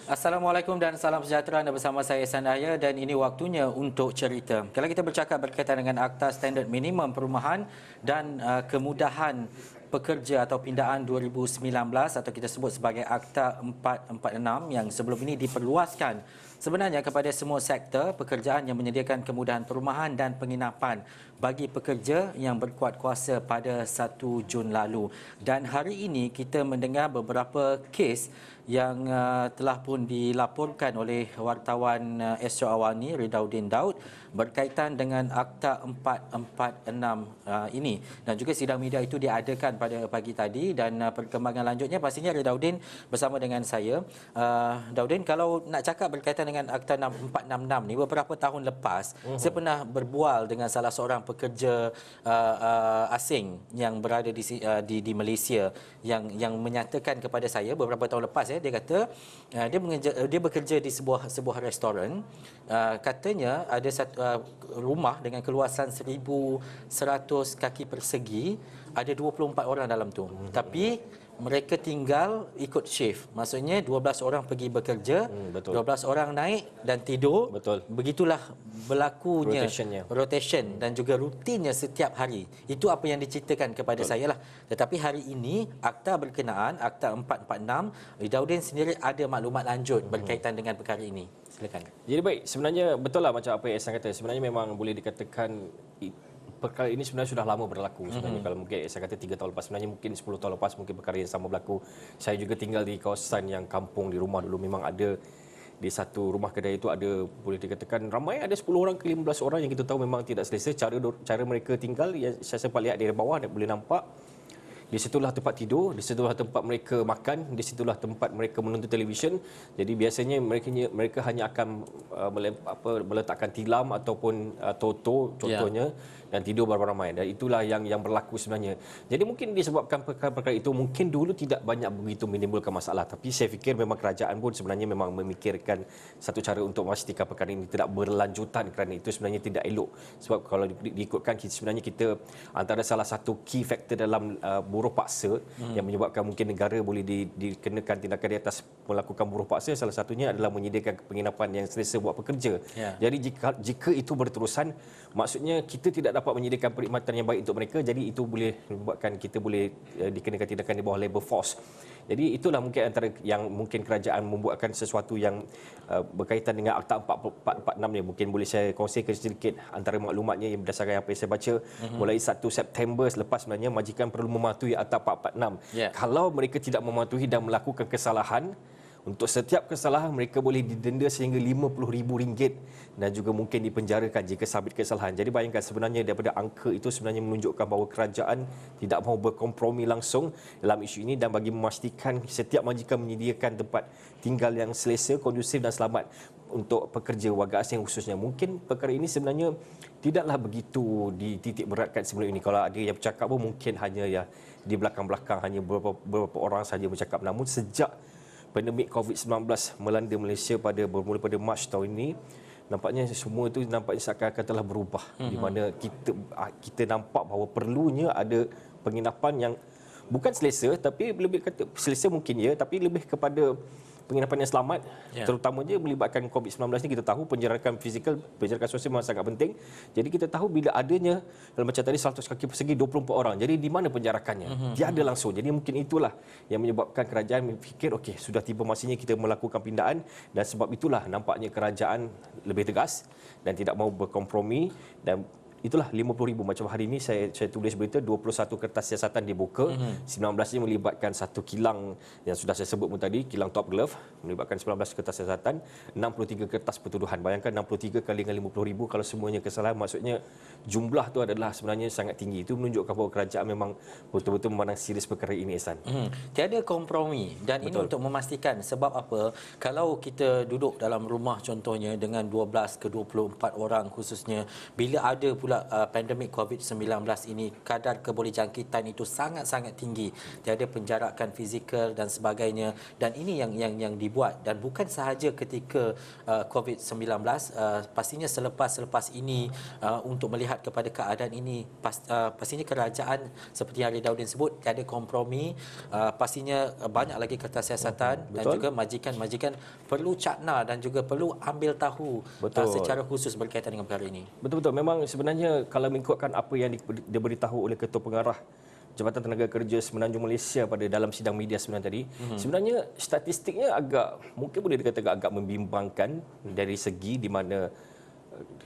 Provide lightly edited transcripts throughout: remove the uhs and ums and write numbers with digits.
Assalamualaikum dan salam sejahtera. Anda bersama saya Sandaya dan ini waktunya untuk cerita. Kalau kita bercakap berkaitan dengan Akta Standard Minimum Perumahan dan kemudahan pekerja atau pindaan 2019 atau kita sebut sebagai Akta 446 yang sebelum ini diperluaskan sebenarnya kepada semua sektor pekerjaan yang menyediakan kemudahan perumahan dan penginapan bagi pekerja yang berkuat kuasa pada 1 Jun lalu. Dan hari ini kita mendengar beberapa kes yang telah pun dilaporkan oleh wartawan Astro Awani Ridauddin Daud berkaitan dengan Akta 446 ini, dan juga sidang media itu diadakan pada pagi tadi. Dan perkembangan lanjutnya pastinya Ridauddin bersama dengan saya. Daudin, kalau nak cakap berkaitan dengan Akta 466 ni, beberapa tahun lepas saya pernah berbual dengan salah seorang pekerja asing yang berada di Malaysia yang menyatakan kepada saya beberapa tahun lepas, dia kata dia bekerja di sebuah restoran. Katanya ada satu rumah dengan keluasan 1,100 kaki persegi, ada 24 orang dalam tu. Tapi mereka tinggal ikut shift. Maksudnya 12 orang pergi bekerja, 12 orang naik dan tidur. Betul. Begitulah berlakunya rotation dan juga rutinnya setiap hari. Itu apa yang diceritakan kepada saya lah. Tetapi hari ini akta berkenaan, Akta 446, Ridauddin sendiri ada maklumat lanjut berkaitan dengan perkara ini. Silakan. Jadi baik, sebenarnya betul lah macam apa yang Ehsan kata. Sebenarnya memang boleh dikatakan perkara ini sebenarnya sudah lama berlaku. Sebenarnya kalau mungkin saya kata 3 tahun lepas, sebenarnya mungkin 10 tahun lepas mungkin perkara yang sama berlaku. Saya juga tinggal di kawasan yang kampung, di rumah dulu memang ada di satu rumah kedai itu ada, boleh dikatakan ramai, ada 10 orang ke 15 orang yang kita tahu memang tidak selesa cara mereka tinggal. Yang saya sempat lihat dari bawah boleh nampak di situlah tempat tidur, di situlah tempat mereka makan, di situlah tempat mereka menonton televisyen. Jadi biasanya mereka hanya akan meletakkan tilam ataupun toto contohnya, dan tidur beramai-ramai. Dan itulah yang berlaku sebenarnya. Jadi mungkin disebabkan perkara-perkara itu mungkin dulu tidak banyak begitu menimbulkan masalah, tapi saya fikir memang kerajaan pun sebenarnya memang memikirkan satu cara untuk memastikan perkara ini tidak berlanjutan, kerana itu sebenarnya tidak elok. Sebab kalau diikutkan sebenarnya kita antara salah satu key factor dalam buruh paksa yang menyebabkan mungkin negara boleh dikenakan tindakan di atas melakukan buruh paksa, salah satunya adalah menyediakan penginapan yang selesa buat pekerja. Jadi jika itu berterusan, maksudnya kita tidak dapat menyediakan perkhidmatan yang baik untuk mereka, jadi itu boleh menyebabkan kita boleh dikenakan tindakan di bawah labor force. Jadi itulah mungkin antara yang mungkin kerajaan membuatkan sesuatu yang berkaitan dengan Akta 446 ni. Mungkin boleh saya kongsikan sedikit antara maklumatnya yang berdasarkan apa yang saya baca. Mulai 1 September selepas, sebenarnya majikan perlu mematuhi Akta 446. Kalau mereka tidak mematuhi dan melakukan kesalahan, untuk setiap kesalahan mereka boleh didenda sehingga RM50,000 dan juga mungkin dipenjarakan jika sabit kesalahan. Jadi bayangkan sebenarnya daripada angka itu sebenarnya menunjukkan bahawa kerajaan tidak mahu berkompromi langsung dalam isu ini, dan bagi memastikan setiap majikan menyediakan tempat tinggal yang selesa, kondusif dan selamat untuk pekerja warga asing khususnya. Mungkin perkara ini sebenarnya tidaklah begitu dititik beratkan sebelum ini. Kalau ada yang bercakap pun mungkin hanya di belakang-belakang, hanya beberapa orang sahaja bercakap. Namun sejak pandemik COVID-19 melanda Malaysia bermula pada Mac tahun ini, nampaknya semua itu nampaknya seakan-akan telah berubah. Di mana kita nampak bahawa perlunya ada penginapan yang bukan selesa, tapi lebih kata selesa mungkin tapi lebih kepada penginapan yang selamat, terutamanya melibatkan COVID-19 ni. Kita tahu penjarakan fizikal, penjarakan sosial memang sangat penting. Jadi kita tahu bila adanya dalam macam tadi 100 kaki persegi 24 orang. Jadi di mana penjarakannya? Tiada langsung. Jadi mungkin itulah yang menyebabkan kerajaan berfikir okey, sudah tiba masanya kita melakukan pindaan, dan sebab itulah nampaknya kerajaan lebih tegas dan tidak mahu berkompromi. Dan itulah RM50,000. Macam hari ini saya tulis berita 21 kertas siasatan dibuka. 19-nya melibatkan satu kilang yang sudah saya sebut pun tadi, kilang Top Glove, melibatkan 19 kertas siasatan, 63 kertas pertuduhan. Bayangkan 63 kali dengan RM50,000, kalau semuanya kesalahan, maksudnya jumlah tu adalah sebenarnya sangat tinggi. Itu menunjukkan bahawa kerajaan memang betul-betul memandang serius perkara ini, Ehsan. Tiada kompromi, dan ini untuk memastikan. Sebab apa? Kalau kita duduk dalam rumah contohnya dengan 12 ke 24 orang khususnya, bila ada pula pandemik COVID-19 ini, kadar kebolehjangkitan itu sangat-sangat tinggi. Tiada penjarakan fizikal dan sebagainya, dan ini yang dibuat, dan bukan sahaja ketika COVID-19, pastinya selepas ini untuk melihat kepada keadaan ini, pastinya kerajaan seperti yang Ridauddin sebut tiada kompromi, pastinya banyak lagi kertas siasatan dan juga majikan-majikan perlu cakna dan juga perlu ambil tahu secara khusus berkaitan dengan perkara ini. Betul-betul. Memang sebenarnya kalau mengikutkan apa yang diberitahu oleh Ketua Pengarah Jabatan Tenaga Kerja Semenanjung Malaysia pada dalam sidang media sebenarnya tadi, sebenarnya statistiknya mungkin boleh dikatakan agak membimbangkan dari segi di mana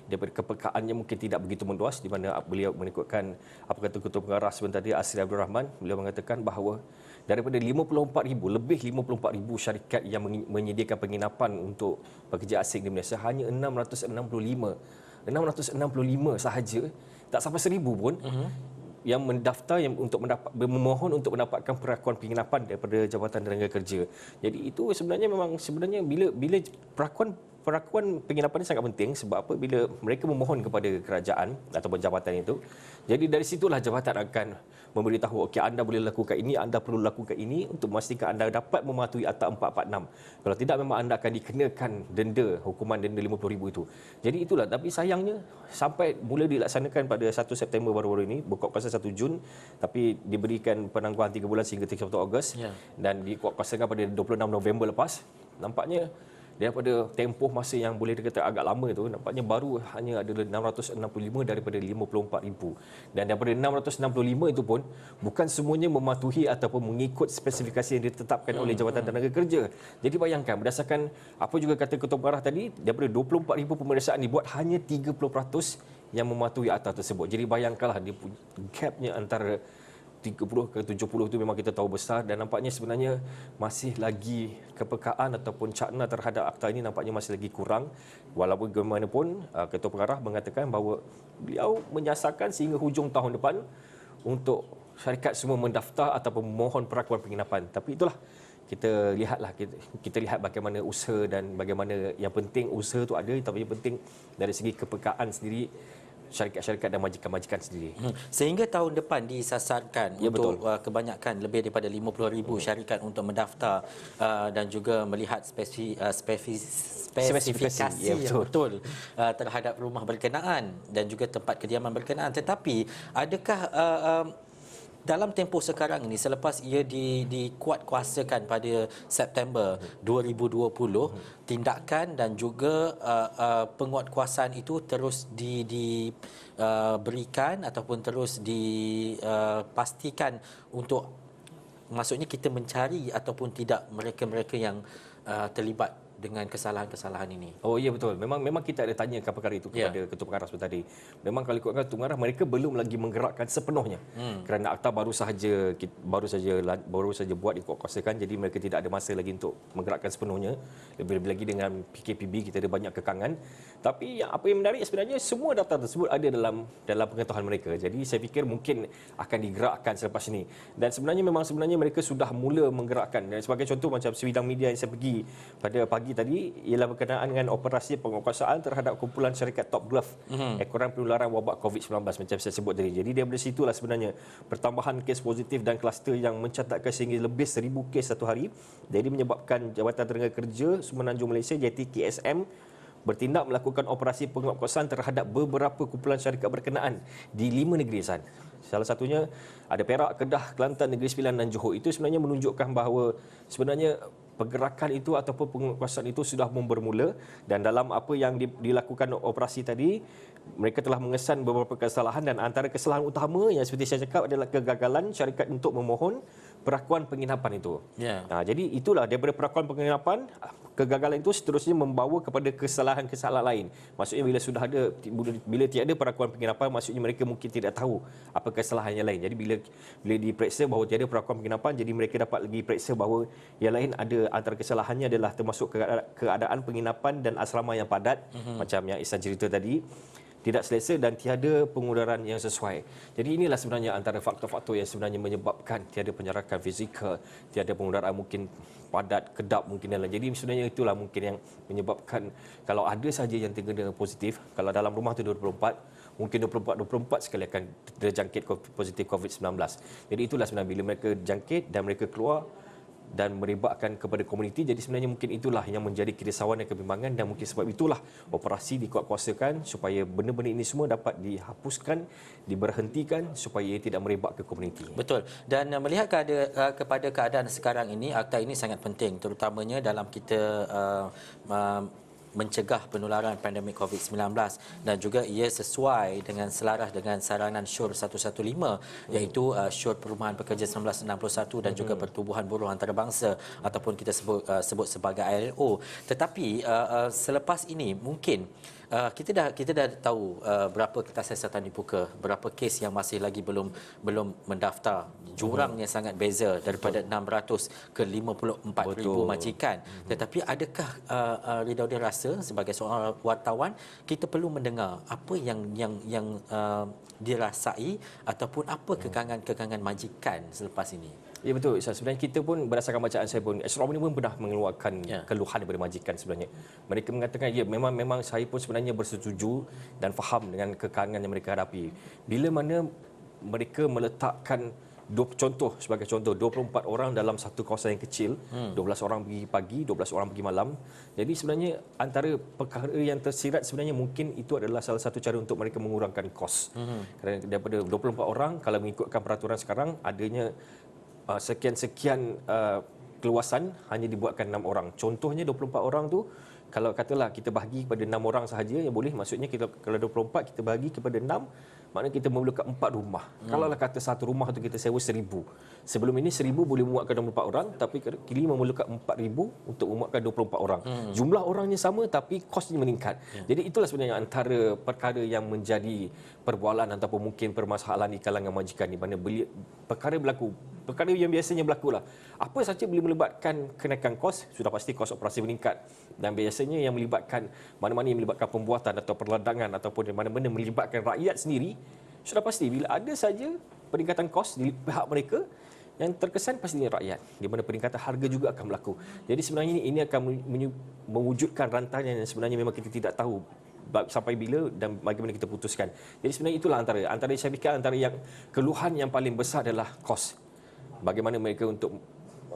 daripada kepekaannya mungkin tidak begitu meluas, di mana beliau mengikutkan apa kata Ketua Pengarah sebentar tadi Asri Abdul Rahman, beliau mengatakan bahawa daripada 54,000 lebih 54,000 syarikat yang menyediakan penginapan untuk pekerja asing di Malaysia, hanya 665 sahaja, tak sampai 1,000 pun yang mendaftar untuk memohon untuk mendapatkan perakuan penginapan daripada Jabatan Tenaga Kerja. Jadi itu sebenarnya bila perakuan penginapan ini sangat penting, sebab apa? Bila mereka memohon kepada kerajaan ataupun jabatan itu, jadi dari situlah jabatan akan memberitahu, okey, anda boleh lakukan ini, anda perlu lakukan ini untuk memastikan anda dapat mematuhi Akta 446. Kalau tidak, memang anda akan dikenakan hukuman denda RM50,000 itu. Jadi itulah, tapi sayangnya sampai mula dilaksanakan pada 1 September baru-baru ini, berkuasa 1 Jun, tapi diberikan penangguhan 3 bulan sehingga 31 Ogos dan dikuatkuasakan pada 26 November lepas. Nampaknya daripada tempoh masa yang boleh dikata agak lama itu, nampaknya baru hanya ada 665 daripada 54,000. Dan daripada 665 itu pun bukan semuanya mematuhi ataupun mengikut spesifikasi yang ditetapkan oleh Jabatan Tenaga Kerja. Jadi bayangkan, berdasarkan apa juga kata Ketua Pengarah tadi, daripada 24,000 pemeriksaan dibuat, hanya 30% yang mematuhi akta tersebut. Jadi bayangkanlah dia punya gapnya antara 30 ke 70 itu memang kita tahu besar, dan nampaknya sebenarnya masih lagi kepekaan ataupun cakna terhadap akta ini nampaknya masih lagi kurang. Walaupun bagaimanapun Ketua Pengarah mengatakan bahawa beliau menyasarkan sehingga hujung tahun depan untuk syarikat semua mendaftar ataupun memohon perakuan penginapan. Tapi itulah, kita lihat bagaimana usaha dan bagaimana yang penting usaha itu ada, tapi yang penting dari segi kepekaan sendiri syarikat-syarikat dan majikan-majikan sendiri. Sehingga tahun depan disasarkan untuk kebanyakan lebih daripada 50,000 syarikat untuk mendaftar dan juga melihat spesifikasi yang betul terhadap rumah berkenaan dan juga tempat kediaman berkenaan. Tetapi adakah dalam tempoh sekarang ini, selepas ia dikuatkuasakan pada September 2020, tindakan dan juga penguatkuasaan itu terus diberikan ataupun terus dipastikan untuk, maksudnya kita mencari ataupun tidak mereka-mereka yang terlibat dengan kesalahan-kesalahan ini. Oh ya, betul. Memang kita ada tanyakan perkara itu kepada Ketua Pengarah seperti tadi. Memang kalau ikutkan Ketua Pengarah, mereka belum lagi menggerakkan sepenuhnya. Kerana akta baru saja buat dikuatkuasakan, jadi mereka tidak ada masa lagi untuk menggerakkan sepenuhnya. Lebih-lebih lagi dengan PKPB kita ada banyak kekangan. Tapi apa yang menarik sebenarnya, semua data tersebut ada dalam pengetahuan mereka. Jadi saya fikir mungkin akan digerakkan selepas ini. Dan sebenarnya mereka sudah mula menggerakkan. Dan sebagai contoh, macam sidang media yang saya pergi pada pagi tadi ialah berkenaan dengan operasi penguatkuasaan terhadap kumpulan syarikat Top Glove, ekoran penularan wabak COVID-19 macam saya sebut tadi. Jadi dari situlah sebenarnya pertambahan kes positif dan kluster yang mencatatkan sehingga lebih 1,000 kes satu hari. Jadi menyebabkan Jabatan Tenaga Kerja Semenanjung Malaysia JTKSM bertindak melakukan operasi penguatkuasaan terhadap beberapa kumpulan syarikat berkenaan di 5 negeri asan. Salah satunya ada Perak, Kedah, Kelantan, Negeri Sembilan dan Johor. Itu sebenarnya menunjukkan bahawa sebenarnya pergerakan itu ataupun penguatkuasaan itu sudah bermula, dan dalam apa yang dilakukan operasi tadi, mereka telah mengesan beberapa kesalahan, dan antara kesalahan utama yang seperti saya cakap adalah kegagalan syarikat untuk memohon perakuan penginapan itu. Jadi itulah, daripada perakuan penginapan, kegagalan itu seterusnya membawa kepada kesalahan-kesalahan lain. Maksudnya bila tiada perakuan penginapan, maksudnya mereka mungkin tidak tahu apa kesalahan yang lain. Jadi bila diperiksa bahawa tiada perakuan penginapan, jadi mereka dapat lagi periksa bahawa yang lain ada, antara kesalahannya adalah termasuk keadaan penginapan dan asrama yang padat, macam yang Ihsan cerita tadi, tidak selesa dan tiada pengudaran yang sesuai. Jadi inilah sebenarnya antara faktor-faktor yang sebenarnya menyebabkan tiada penjarakan fizikal, tiada pengudaraan mungkin padat, kedap mungkin dan lain. Jadi sebenarnya itulah mungkin yang menyebabkan kalau ada saja yang terkena positif, kalau dalam rumah tu 24, mungkin 24 sekali akan terjangkit positif COVID-19. Jadi itulah sebenarnya bila mereka jangkit dan mereka keluar dan merebakkan kepada komuniti. Jadi sebenarnya mungkin itulah yang menjadi kerisauan dan kebimbangan, dan mungkin sebab itulah operasi dikuatkuasakan supaya benda-benda ini semua dapat dihapuskan, diberhentikan supaya ia tidak merebak ke komuniti. Betul. Dan melihat kepada keadaan sekarang ini, akta ini sangat penting terutamanya dalam kita mencegah penularan pandemik COVID-19, dan juga ia sesuai dengan selaras dengan saranan SURE 115 iaitu SURE Perumahan Pekerja 1961 dan juga Pertubuhan Buruh Antarabangsa ataupun kita sebut sebagai ILO. Tetapi selepas ini mungkin kita dah tahu berapa kertas siasatan dibuka, berapa kes yang masih lagi belum mendaftar. Jurangnya sangat beza daripada 600 ke 54,000 majikan. Tetapi adakah Ridauddin rasa sebagai seorang wartawan kita perlu mendengar apa yang dirasai ataupun apa kekangan-kekangan majikan selepas ini? Ya betul. Sebenarnya kita pun berdasarkan bacaan saya pun, Astro ini pun pernah mengeluarkan keluhan daripada majikan sebenarnya. Mereka mengatakan ya memang saya pun sebenarnya bersetuju dan faham dengan kekangan yang mereka hadapi. Bila mana mereka meletakkan sebagai contoh 24 orang dalam satu kawasan yang kecil, 12 orang pergi pagi, 12 orang pergi malam. Jadi sebenarnya antara perkara yang tersirat sebenarnya mungkin itu adalah salah satu cara untuk mereka mengurangkan kos. Kerana daripada 24 orang, kalau mengikutkan peraturan sekarang adanya sekian-sekian keluasan hanya dibuatkan 6 orang. Contohnya 24 orang tu, kalau katalah kita bahagi kepada 6 orang sahaja yang boleh, maksudnya kita kalau 24 kita bahagi kepada 6, maknanya kita memerlukan 4 rumah. Kalau lah kata satu rumah tu kita sewa 1,000. Sebelum ini 1,000 boleh memuatkan 24 orang, tapi kini memerlukan 4,000 untuk memuatkan 24 orang. Jumlah orangnya sama tapi kosnya meningkat. Jadi itulah sebenarnya antara perkara yang menjadi perbualan ataupun mungkin permasalahan di kalangan majikan di mana perkara yang biasanya berlaku lah. Apa saja boleh melibatkan kenaikan kos, sudah pasti kos operasi meningkat. Dan biasanya yang melibatkan mana-mana yang melibatkan pembuatan atau perladangan ataupun mana-mana melibatkan rakyat sendiri, sudah pasti bila ada saja peningkatan kos di pihak mereka, yang terkesan pastinya rakyat, di mana peningkatan harga juga akan berlaku. Jadi sebenarnya ini akan mewujudkan rantangan yang sebenarnya memang kita tidak tahu sampai bila dan bagaimana kita putuskan. Jadi sebenarnya itulah antara saya fikir antara yang keluhan yang paling besar adalah kos. Bagaimana mereka untuk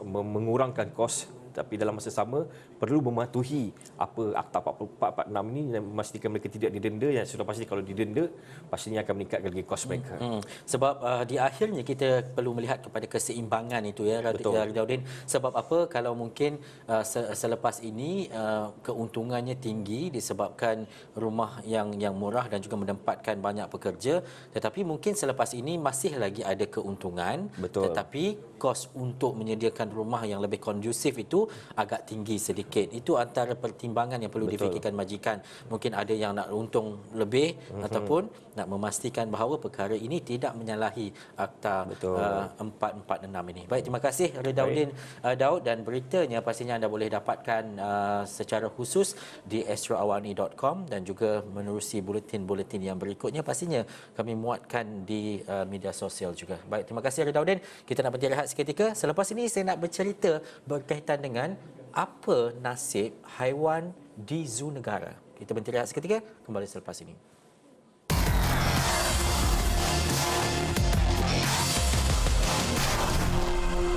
mengurangkan kos, tapi dalam masa sama perlu mematuhi apa Akta 44, 46 ini dan memastikan mereka tidak didenda. Yang sudah pasti kalau didenda pastinya akan meningkatkan lagi kos mereka. Sebab di akhirnya kita perlu melihat kepada keseimbangan itu ya Ridauddin. Sebab apa kalau mungkin selepas ini keuntungannya tinggi disebabkan rumah yang murah dan juga menempatkan banyak pekerja, tetapi mungkin selepas ini masih lagi ada keuntungan. Tetapi kos untuk menyediakan rumah yang lebih kondusif itu agak tinggi sedikit. Itu antara pertimbangan yang perlu difikirkan majikan. Mungkin ada yang nak untung lebih ataupun nak memastikan bahawa perkara ini tidak menyalahi Akta 446 ini. Baik, terima kasih Ridauddin Daud, dan beritanya pastinya anda boleh dapatkan secara khusus di astroawani.com dan juga menerusi buletin-buletin yang berikutnya pastinya kami muatkan di media sosial juga. Baik, terima kasih Ridauddin. Kita nak berhenti rehat seketika. Selepas ini saya nak bercerita berkaitan dengan apa nasib haiwan di zoo negara. Kita berhenti rehat seketika, kembali selepas ini.